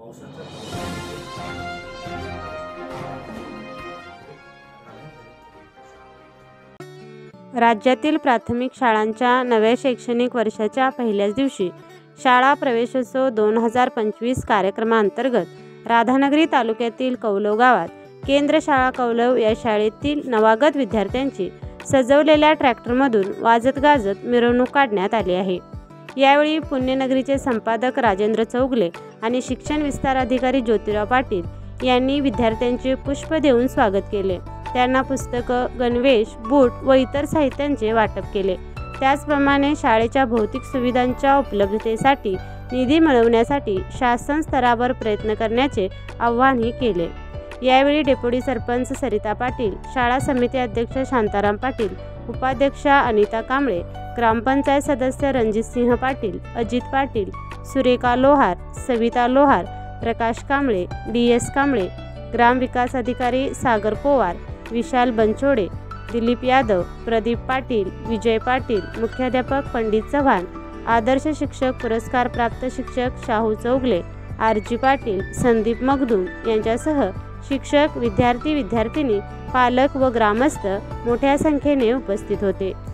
पावसाच्या पावसामध्ये राज्यातील प्राथमिक शाळांच्या नव्या शैक्षणिक वर्षाच्या पहिल्याच दिवशी शाळा प्रवेशोत्सव 2025 कार्यक्रमांतर्गत राधानगरी तालुक्यातील कौलव गावात केंद्र शाळा कौलव या शाळेतील नवागत विद्यार्थ्यांची सजवलेल्या ट्रॅक्टरमधून वाजत गाजत मिरवणूक काढण्यात आली आहे। यावेळी पुण्यनगरीचे संपादक राजेंद्र चौगले आणि शिक्षण विस्तार अधिकारी ज्योतिराव पाटील यांनी विद्यार्थ्यांचे पुष्प देऊन स्वागत केले। त्यांना पुस्तकं, गणवेश, बूट व इतर साहित्यांचे वाटप केले। त्याचप्रमाणे शाळेच्या भौतिक सुविधांच्या उपलब्धतेसाठी निधी मिळवण्यासाठी शासन स्तरावर प्रयत्न करण्याचे आवाहनही केले। यावेळी डेप्युटी सरपंच सरिता पाटील, शाळा समिती अध्यक्ष शांताराम पाटील, उपाध्यक्षा अनिता कांबळे, ग्रामपंचायत सदस्य रणजितसिंह पाटील, अजित पाटील, सुरेखा लोहार, सविता लोहार, प्रकाश कांबळे, DS कांबळे, ग्रामविकास अधिकारी सागर पवार, विशाल बनचोडे, दिलीप यादव, प्रदीप पाटील, विजय पाटील, मुख्याध्यापक पंडित चव्हाण, आदर्श शिक्षक पुरस्कार प्राप्त शिक्षक शाहू चौगले, RG पाटील, संदीप मगदूम यांच्यासह शिक्षक, विद्यार्थी, विद्यार्थिनी, पालक व ग्रामस्थ मोठ्या संख्येने उपस्थित होते।